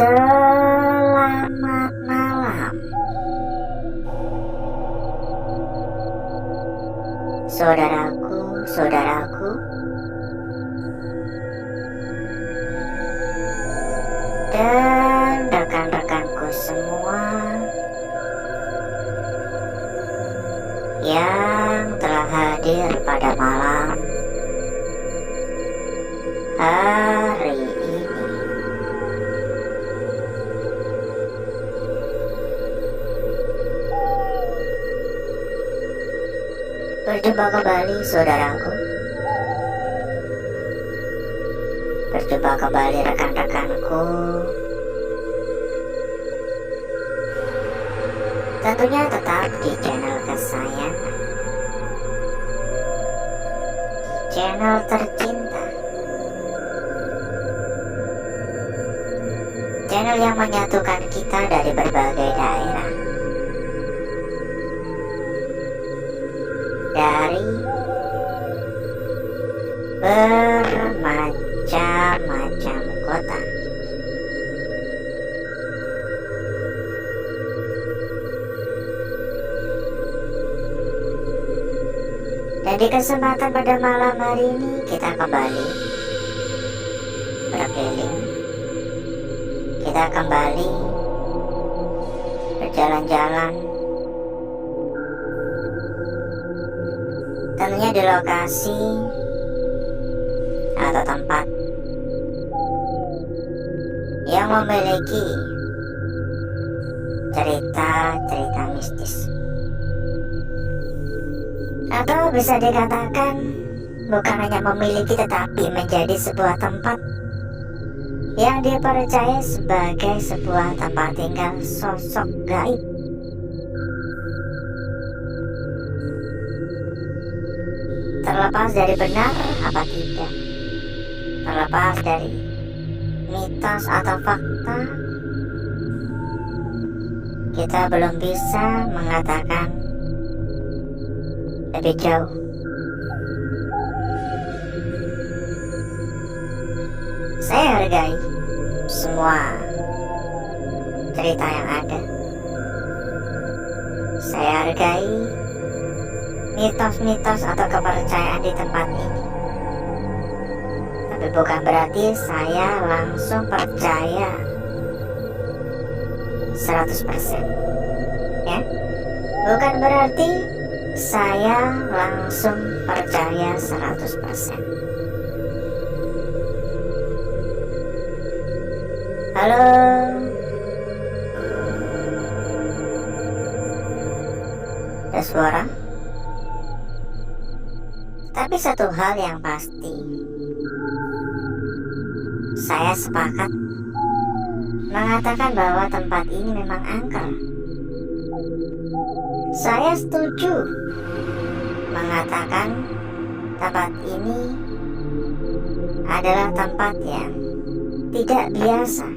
Selamat malam, saudaraku, dan rekan-rekanku semua yang telah hadir pada malam hari ini. Berjumpa kembali saudaraku, berjumpa kembali rekan-rekanku. Tentunya tetap di channel kesayangan, channel tercinta, channel yang menyatukan kita dari berbagai daerah, dari bermacam-macam kota. Dan di kesempatan pada malam hari ini kita kembali berkeliling, kita kembali berjalan-jalan, tentunya di lokasi atau tempat yang memiliki cerita-cerita mistis, atau bisa dikatakan bukan hanya memiliki tetapi menjadi sebuah tempat yang dipercaya sebagai sebuah tempat tinggal sosok gaib. Terlepas dari benar apa tidak, terlepas dari mitos atau fakta, kita belum bisa mengatakan lebih jauh. Saya hargai semua cerita yang ada. Saya hargai mitos-mitos atau kepercayaan di tempat ini. Tapi bukan berarti saya langsung percaya 100%. Ya, bukan berarti saya langsung percaya 100%. Halo, ada suara? Tapi satu hal yang pasti, saya sepakat mengatakan bahwa tempat ini memang angker. Saya setuju mengatakan tempat ini adalah tempat yang tidak biasa.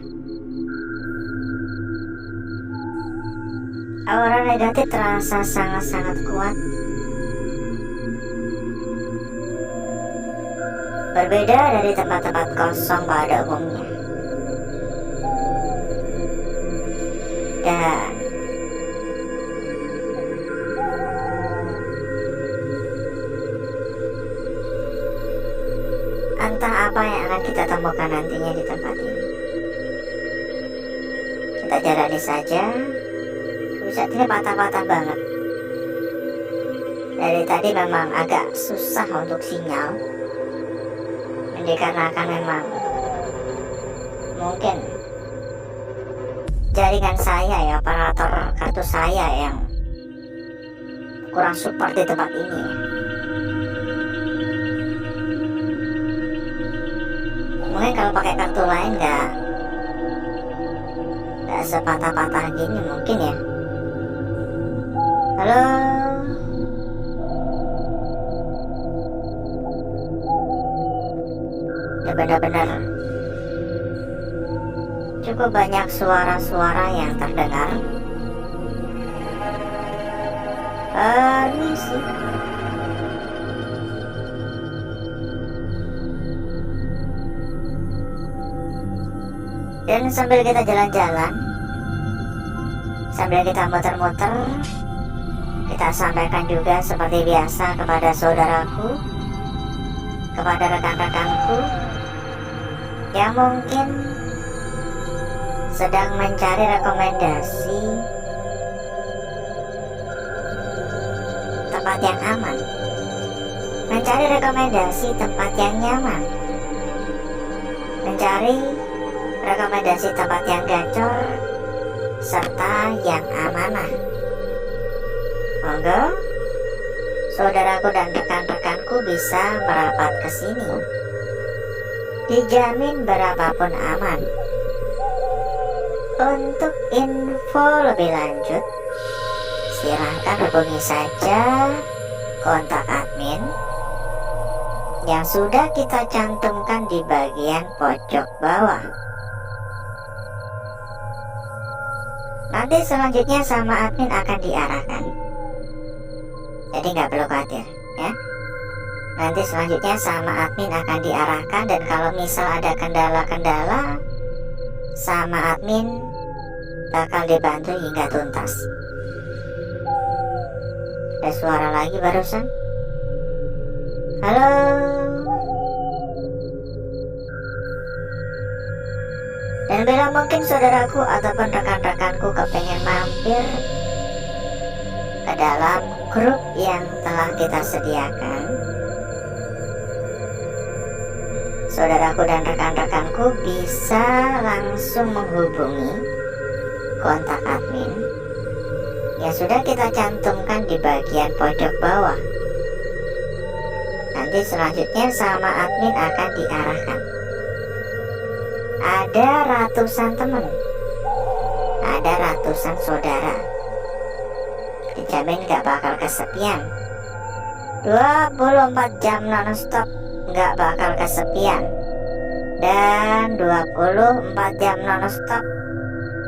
Aura negatif terasa sangat-sangat kuat. Berbeda dari tempat-tempat kosong pada umumnya. Dan entah apa yang akan kita temukan nantinya di tempat ini. Kita jalani saja. Saat ini patah-patah banget. Dari tadi memang agak susah untuk sinyal, dikarenakan memang mungkin jaringan saya ya, operator kartu saya yang kurang support di tempat ini. Mungkin kalau pakai kartu lain nggak sepatah-patah gini mungkin ya. Halo, ya benar-benar cukup banyak suara-suara yang terdengar. Ini sih di Dan sambil kita jalan-jalan, sambil kita muter-muter, kita sampaikan juga seperti biasa kepada saudaraku, kepada rekan-rekanku yang mungkin sedang mencari rekomendasi tempat yang aman, mencari rekomendasi tempat yang nyaman, mencari rekomendasi tempat yang gacor serta yang amanah. Monggo saudaraku dan rekan-rekanku bisa merapat ke sini. Dijamin berapapun aman. Untuk info lebih lanjut, silahkan hubungi saja kontak admin yang sudah kita cantumkan di bagian pojok bawah. Nanti selanjutnya sama admin akan diarahkan, jadi nggak perlu khawatir ya. Nanti selanjutnya sama admin akan diarahkan, dan kalau misal ada kendala-kendala, sama admin bakal dibantu hingga tuntas. Ada suara lagi barusan. Halo. Dan bila mungkin saudaraku ataupun rekan-rekanku kepengen mampir ke dalam grup yang telah kita sediakan, saudaraku dan rekan-rekanku bisa langsung menghubungi kontak admin yang sudah kita cantumkan di bagian pojok bawah. Nanti selanjutnya sama admin akan diarahkan. Ada ratusan teman, ada ratusan saudara, dijamin gak bakal kesepian. 24 jam non-stop, gak bakal kesepian. Dan 24 jam non-stop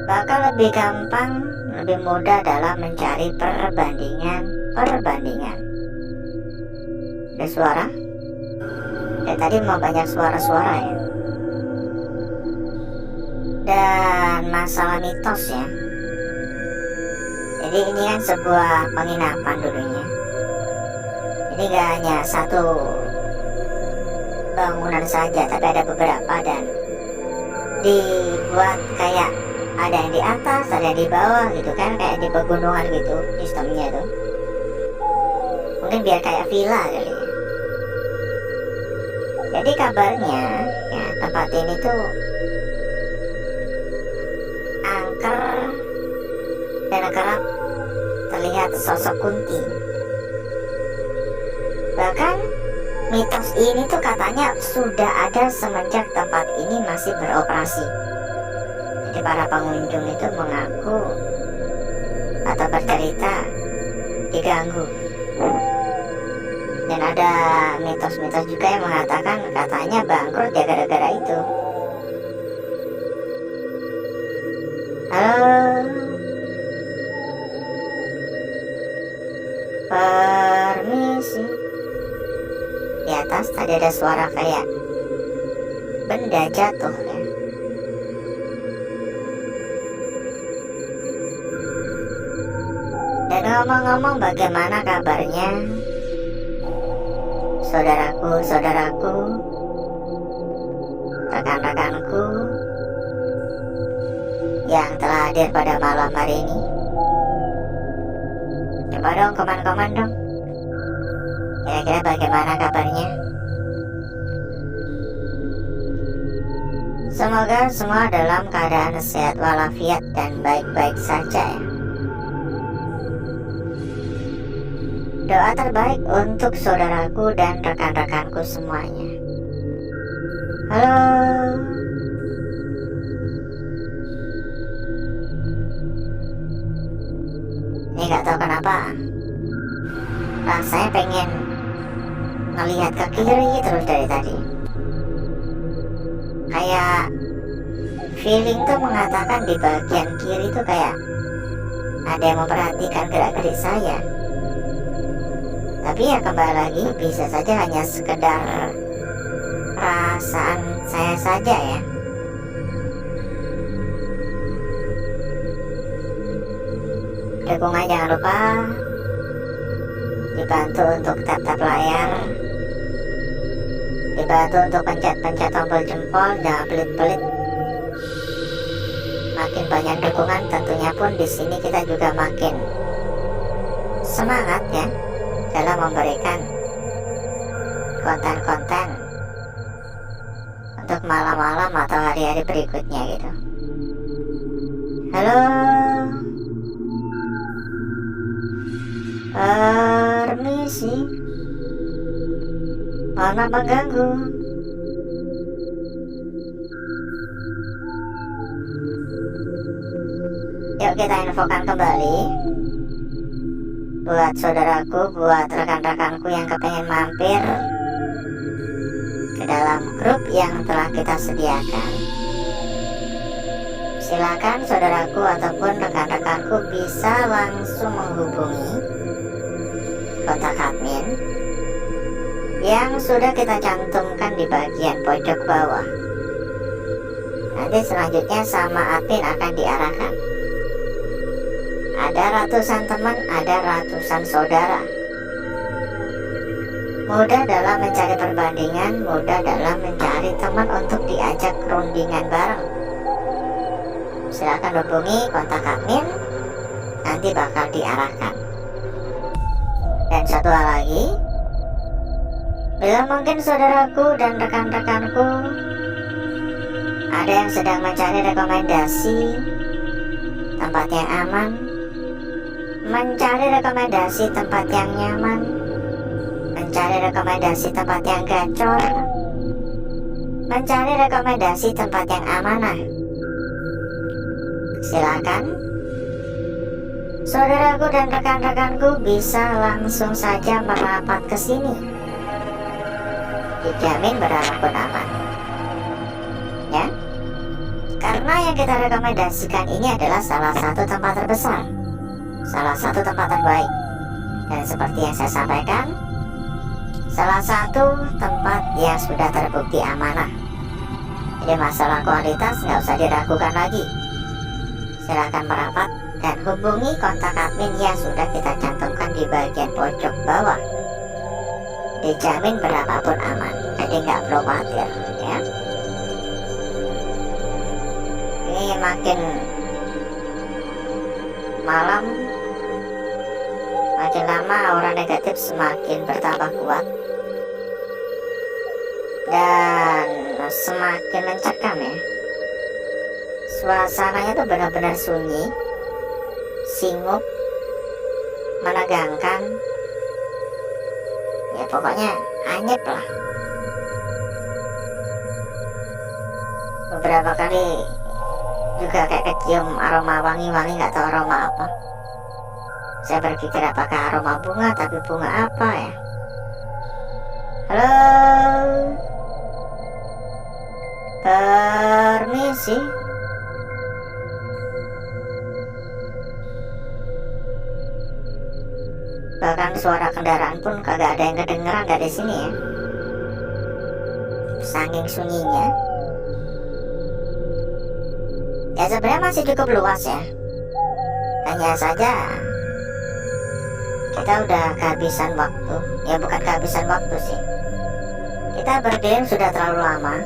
bakal lebih gampang, lebih mudah dalam mencari perbandingan. Ada suara? Dan tadi mau banyak suara-suara ya. Dan masalah mitos ya. Jadi ini kan sebuah penginapan dulunya. Ini gak hanya satu bangunan saja, tapi ada beberapa, dan dibuat kayak ada yang di atas, ada yang di bawah gitu kan, kayak di pegunungan gitu sistemnya tuh. Mungkin biar kayak villa kali ya. Jadi kabarnya ya, tempat ini tuh angker dan kerap terlihat sosok kunti. Bahkan mitos ini tuh katanya sudah ada semenjak tempat ini masih beroperasi. Jadi para pengunjung itu mengaku atau bercerita diganggu. Dan ada mitos-mitos juga yang mengatakan katanya bangkrut ya gara-gara itu. Halo. Permisi. Di atas tadi ada suara kayak benda jatuh ya. Dan ngomong-ngomong, bagaimana kabarnya saudaraku, rekan-rekanku yang telah hadir pada malam hari ini? Coba dong komen-komen dong. Kira-kira bagaimana kabarnya? Semoga semua dalam keadaan sehat walafiat dan baik-baik saja ya. Doa terbaik untuk saudaraku dan rekan-rekanku semuanya. Halo. Ini gak tahu kenapa rasanya pengen ngelihat ke kiri terus dari tadi. Kayak feeling tuh mengatakan di bagian kiri tuh kayak ada yang memperhatikan gerak-gerik saya. Tapi ya kembali lagi, bisa saja hanya sekedar perasaan saya saja ya. Dukungan jangan lupa dibantu untuk tap-tap layar, dibantu untuk pencet-pencet tombol jempol, jangan pelit-pelit. Makin banyak dukungan tentunya pun di sini kita juga makin semangat ya dalam memberikan konten-konten untuk malam-malam atau hari-hari berikutnya gitu. Halo, permisi, mohon maaf mengganggu. Yuk kita infokan kembali buat saudaraku, buat rekan-rekanku yang kepengen mampir ke dalam grup yang telah kita sediakan. Silakan saudaraku ataupun rekan-rekanku bisa langsung menghubungi kontak admin yang sudah kita cantumkan di bagian pojok bawah. Nanti selanjutnya sama admin akan diarahkan. Ada ratusan teman, ada ratusan saudara. Mudah dalam mencari perbandingan, mudah dalam mencari teman untuk diajak rundingan bareng. Silakan hubungi kontak admin, nanti bakal diarahkan. Dan satu hal lagi, bila mungkin saudaraku dan rekan-rekanku ada yang sedang mencari rekomendasi tempat yang aman, mencari rekomendasi tempat yang nyaman, mencari rekomendasi tempat yang gacor, mencari rekomendasi tempat yang amanah, silakan saudaraku dan rekan-rekanku bisa langsung saja merapat ke sini. Dijamin berapa pun aman. Ya. Karena yang kita rekomendasikan ini adalah salah satu tempat terbesar, salah satu tempat terbaik. Dan seperti yang saya sampaikan, salah satu tempat yang sudah terbukti amanah. Jadi masalah kualitas nggak usah diragukan lagi. Silakan merapat dan hubungi kontak admin yang sudah kita cantumkan di bagian pojok bawah. Dijamin berapapun aman, jadi nggak perlu khawatir ya. Ini makin malam, makin lama aura negatif semakin bertambah kuat dan semakin mencekam ya. Suasananya tuh benar-benar sunyi, singgup, menegangkan. Ya pokoknya anyep lah. Beberapa kali juga kayak kecium aroma wangi-wangi, nggak tahu aroma apa. Saya berpikir apakah aroma bunga, tapi bunga apa ya? Halo, permisi. Bahkan suara kendaraan pun kagak ada yang kedengeran dari sini ya. Saking sunyinya. Ya sebenarnya masih cukup luas ya. Hanya saja kita udah kehabisan waktu. Ya bukan kehabisan waktu sih. Kita berdiri sudah terlalu lama.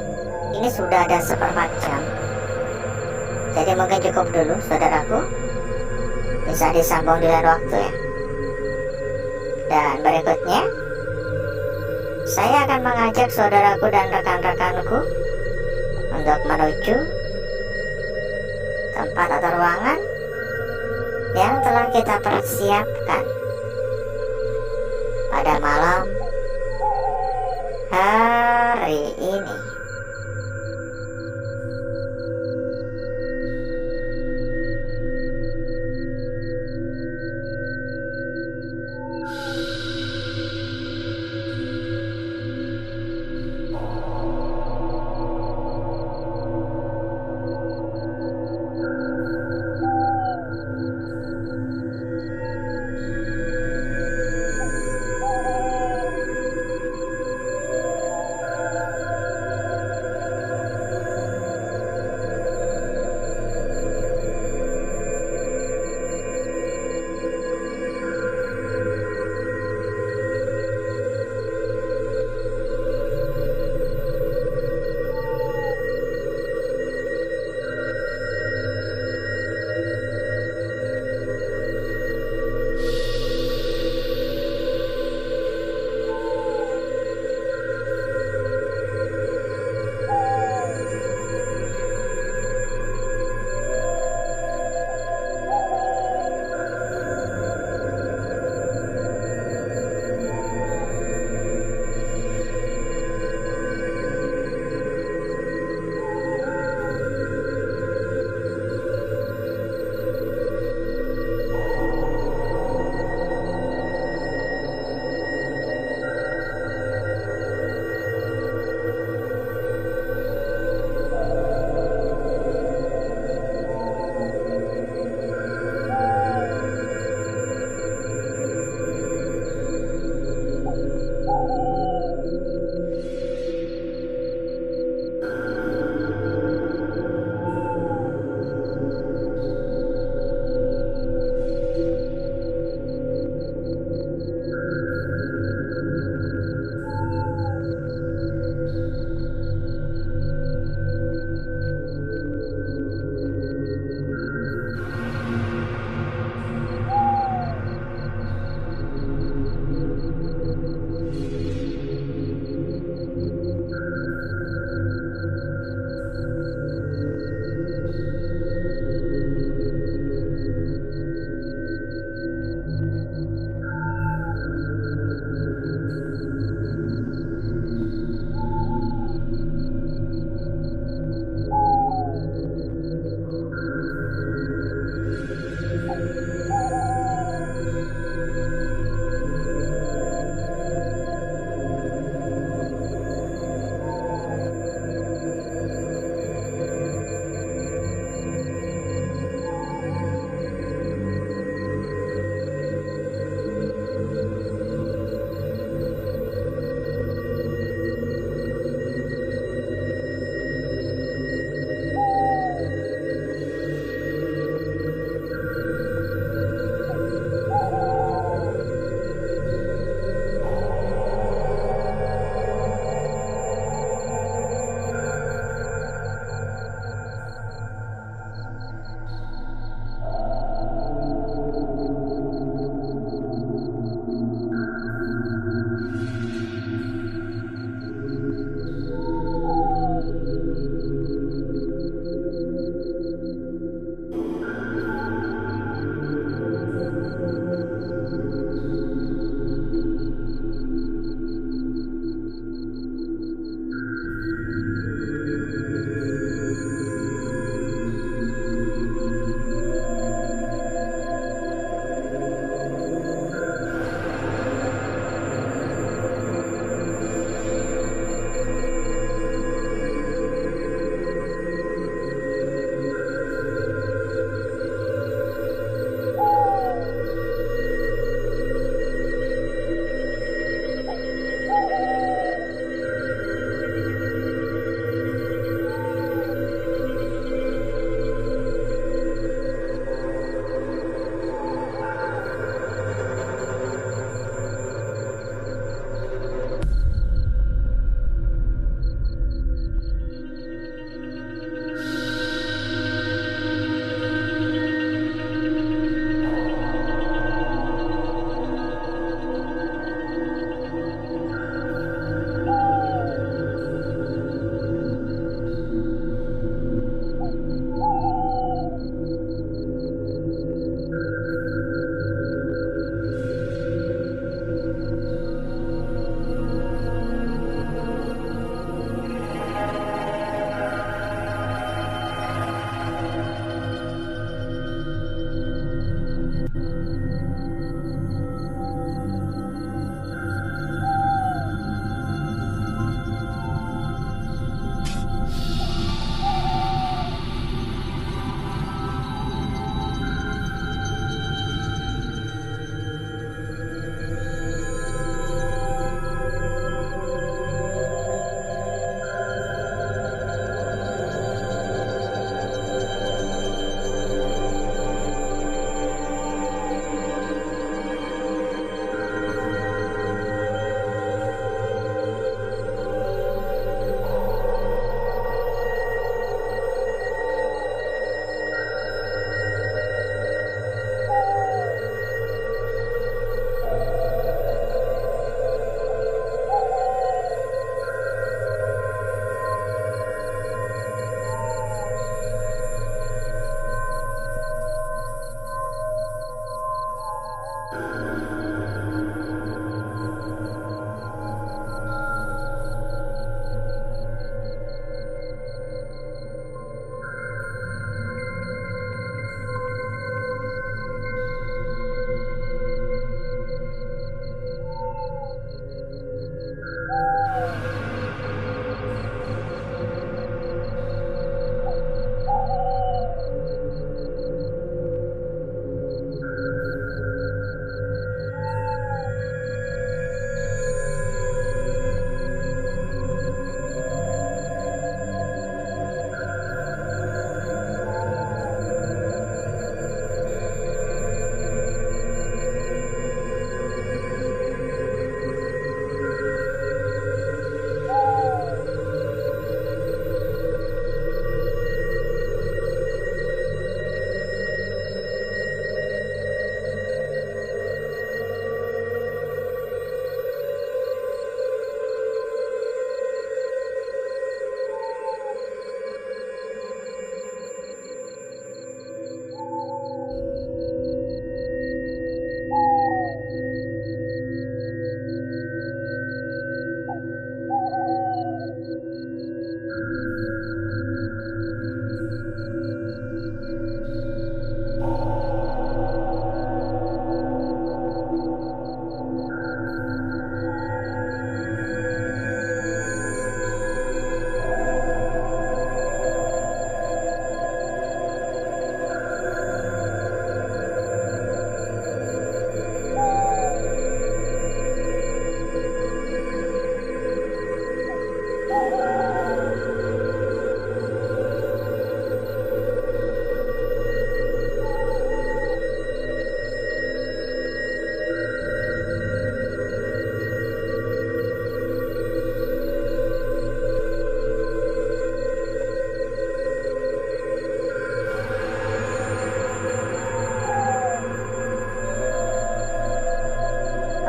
Ini sudah ada 1/4 jam. Jadi mungkin cukup dulu saudaraku. Bisa disambung di lain waktu ya. Dan berikutnya, saya akan mengajak saudaraku dan rekan-rekanku untuk menuju tempat atau ruangan yang telah kita persiapkan pada malam hari ini.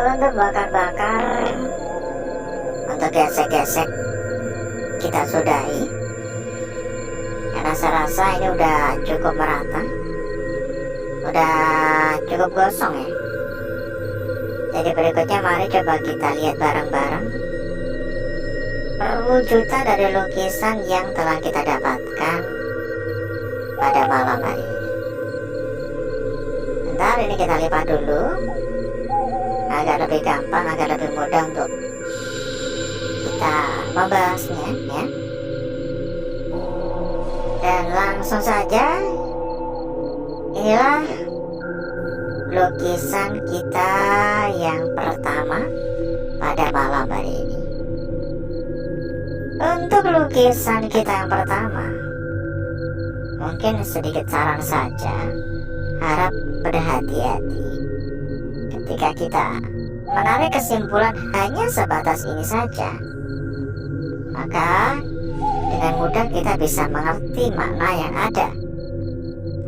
Untuk bakar-bakar, untuk gesek-gesek kita sudahi, karena saya rasa ini udah cukup merata, udah cukup gosong ya. Jadi berikutnya mari coba kita lihat bareng-bareng perwujudan dari lukisan yang telah kita dapatkan pada malam hari ini. Bentar, ini kita lipat dulu agar lebih gampang, agar lebih mudah untuk kita membahasnya ya. Dan langsung saja, inilah lukisan kita yang pertama pada malam hari ini. Untuk lukisan kita yang pertama, mungkin sedikit saran saja, harap berhati-hati ketika kita menarik kesimpulan hanya sebatas ini saja. Maka dengan mudah kita bisa mengerti makna yang ada.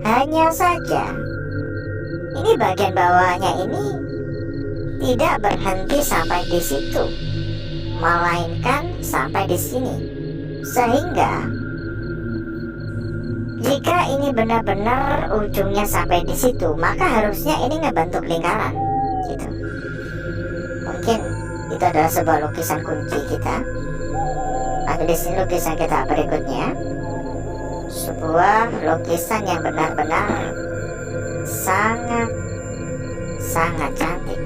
Hanya saja ini bagian bawahnya ini tidak berhenti sampai di situ, melainkan sampai di sini. Sehingga jika ini benar-benar ujungnya sampai di situ, maka harusnya ini ngebentuk lingkaran gitu. Mungkin itu adalah sebuah lukisan kunci kita. Tapi di sini lukisan kita berikutnya, sebuah lukisan yang benar-benar sangat cantik.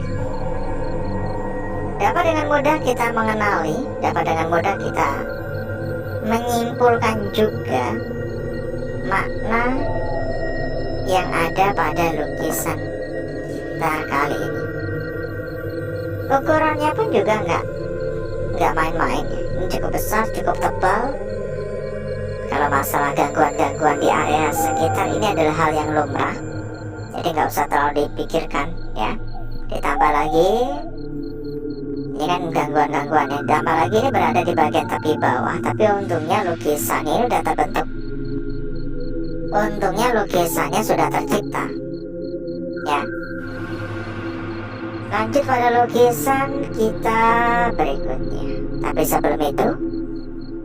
Dapat dengan mudah kita mengenali, dapat dengan mudah kita menyimpulkan juga makna yang ada pada lukisan kita kali ini. Ukurannya pun juga nggak main-main ya. Ini cukup besar, cukup tebal. Kalau masalah gangguan-gangguan di area sekitar ini adalah hal yang lumrah, jadi nggak usah terlalu dipikirkan ya. Ditambah lagi ini kan gangguan-gangguannya, ditambah lagi ini berada di bagian tepi bawah. Tapi untungnya lukisannya ini sudah terbentuk, untungnya lukisannya sudah tercipta ya. Lanjut pada lukisan kita berikutnya. Tapi sebelum itu,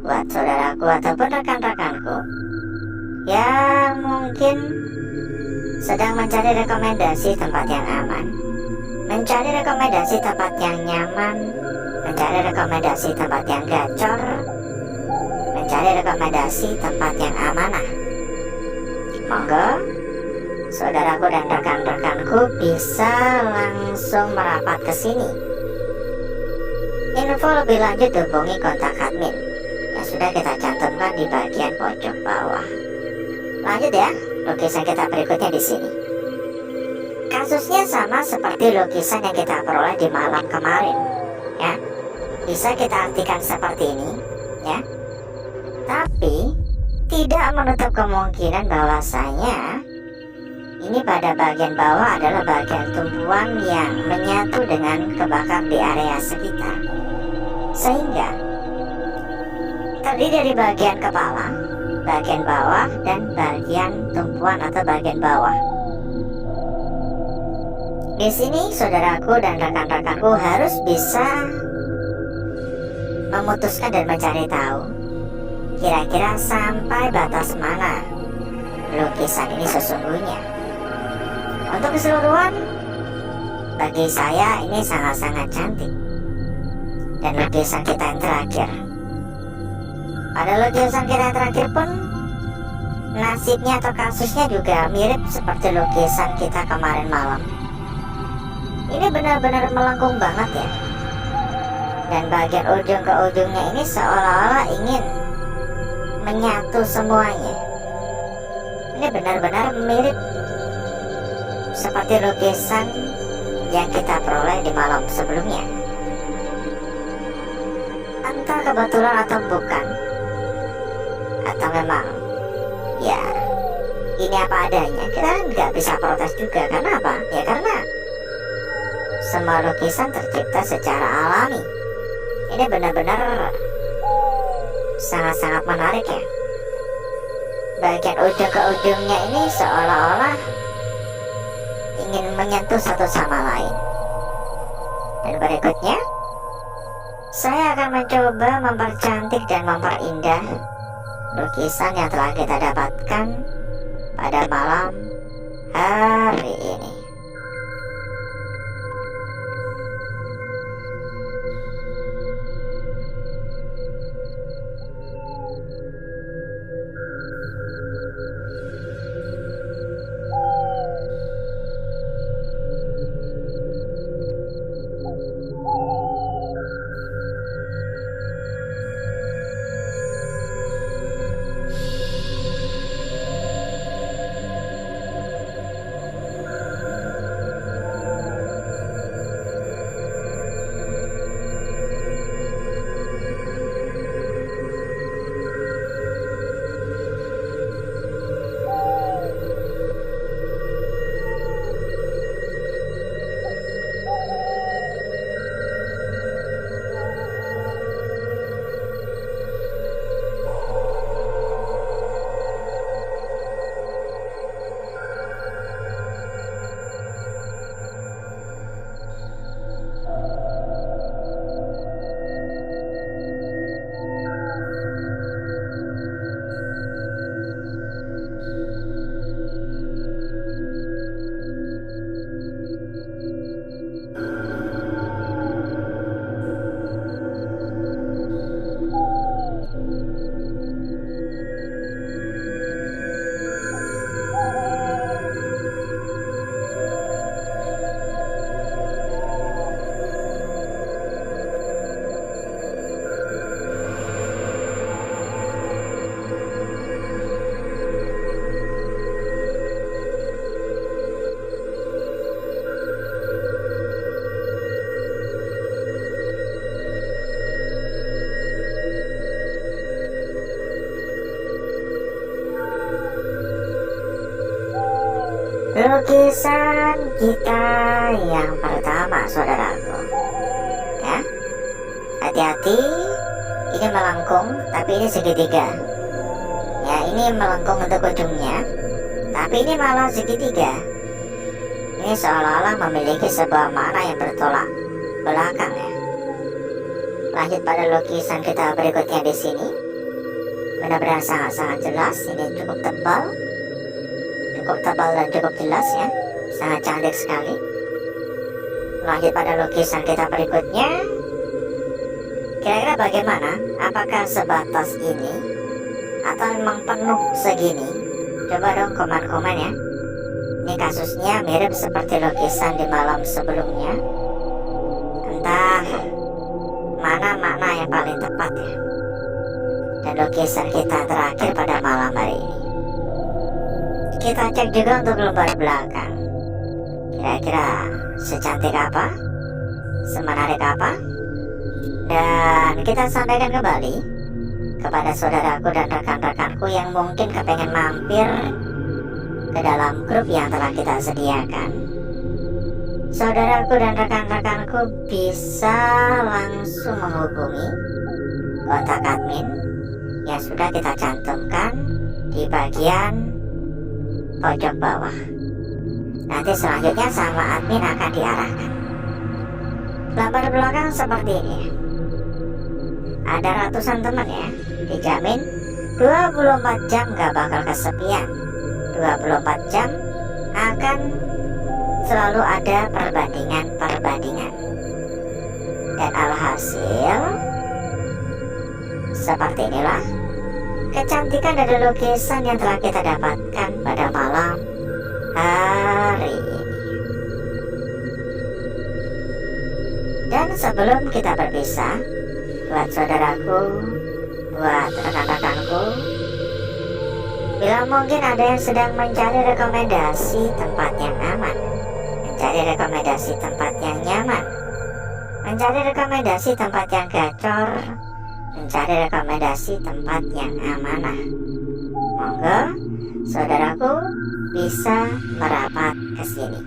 buat saudaraku ataupun rekan-rekanku yang mungkin sedang mencari rekomendasi tempat yang aman, mencari rekomendasi tempat yang nyaman, mencari rekomendasi tempat yang gacor, mencari rekomendasi tempat yang amanah. Monggo, saudaraku dan rekan-rekanku bisa langsung merapat ke sini. Info lebih lanjut hubungi kontak admin yang sudah kita cantumkan di bagian pojok bawah. Lanjut ya, lukisan kita berikutnya di sini. Kasusnya sama seperti lukisan yang kita peroleh di malam kemarin, ya. Bisa kita artikan seperti ini, ya. Tapi tidak menutup kemungkinan bahwasanya ini pada bagian bawah adalah bagian tumpuan yang menyatu dengan kebakar di area sekitar, sehingga terdiri dari bagian kepala, bagian bawah, dan bagian tumpuan atau bagian bawah. Di sini saudaraku dan rekan-rekanku harus bisa memutuskan dan mencari tahu kira-kira sampai batas mana lukisan ini sesungguhnya. Untuk keseluruhan, bagi saya ini sangat-sangat cantik. Dan lukisan kita yang terakhir, pada lukisan kita yang terakhir pun nasibnya atau kasusnya juga mirip seperti lukisan kita kemarin malam. Ini benar-benar melengkung banget ya. Dan bagian ujung ke ujungnya ini seolah-olah ingin menyatu semuanya. Ini benar-benar mirip seperti lukisan yang kita peroleh di malam sebelumnya. Entah kebetulan atau bukan, atau memang ya ini apa adanya, kita kan nggak bisa protes juga. Karena apa? Ya karena semua lukisan tercipta secara alami. Ini benar-benar sangat-sangat menarik ya. Bagian ujung ke ujungnya ini seolah-olah ingin menyentuh satu sama lain. Dan berikutnya, saya akan mencoba mempercantik dan memperindah lukisan yang telah kita dapatkan pada malam hari ini. Lukisan kita yang pertama, saudaraku, ya, hati-hati, ini melengkung tapi ini segitiga. Ya, ini melengkung untuk ujungnya, tapi ini malah segitiga. Ini seolah-olah memiliki sebuah makna yang bertolak belakang ya. Lanjut pada lukisan kita berikutnya di sini, benar-benar sangat-sangat jelas. Ini cukup tebal, cukup tebal dan cukup jelas ya, sangat cantik sekali. Lanjut pada lukisan kita berikutnya. Kira-kira bagaimana? Apakah sebatas ini atau memang penuh segini? Coba dong komen-komen ya. Ini kasusnya mirip seperti lukisan di malam sebelumnya. Entah mana makna yang paling tepat ya. Dan lukisan kita terakhir pada malam hari ini. Kita cek juga untuk lembar belakang. Kira-kira secantik apa? Semenarik apa? Dan kita sampaikan kembali kepada saudaraku dan rekan-rekanku yang mungkin kepengen mampir ke dalam grup yang telah kita sediakan. Saudaraku dan rekan-rekanku bisa langsung menghubungi kontak admin yang sudah kita cantumkan di bagian pojok bawah. Nanti selanjutnya sama admin akan diarahkan. Lembar belakang seperti ini. Ada ratusan teman ya. Dijamin 24 jam gak bakal kesepian. 24 jam akan selalu ada perbandingan. Dan alhasil seperti inilah kecantikan dari lukisan yang telah kita dapatkan pada malam hari ini. Dan sebelum kita berpisah, buat saudaraku, buat rekan-rekanku, bila mungkin ada yang sedang mencari rekomendasi tempat yang aman, mencari rekomendasi tempat yang nyaman, mencari rekomendasi tempat yang gacor, mencari rekomendasi tempat yang amanah, monggo saudaraku bisa merapat ke sini.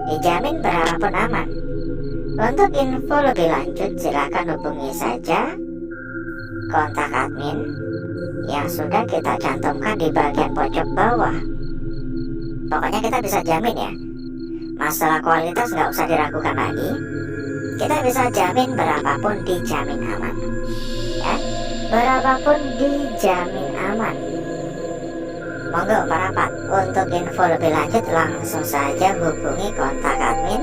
Dijamin berapapun aman. Untuk info lebih lanjut silakan hubungi saja kontak admin yang sudah kita cantumkan di bagian pojok bawah. Pokoknya kita bisa jamin ya, masalah kualitas nggak usah diragukan lagi. Kita bisa jamin berapapun dijamin aman ya, berapapun dijamin aman. Monggo merapat. Untuk info lebih lanjut langsung saja hubungi kontak admin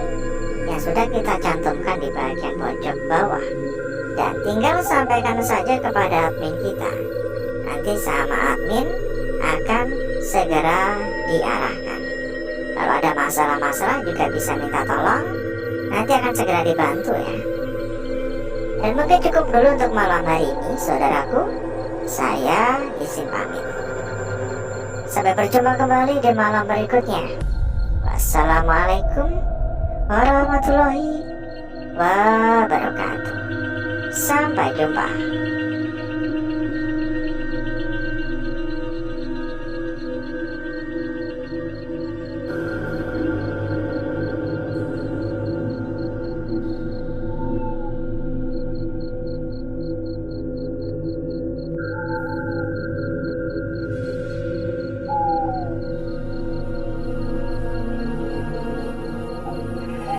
yang sudah kita cantumkan di bagian pojok bawah. Dan tinggal sampaikan saja kepada admin kita. Nanti sama admin akan segera diarahkan. Kalau ada masalah-masalah juga bisa minta tolong, nanti akan segera dibantu ya. Dan mungkin cukup dulu untuk malam hari ini saudaraku. Saya izin pamit. Sampai berjumpa kembali di malam berikutnya. Wassalamualaikum warahmatullahi wabarakatuh. Sampai jumpa.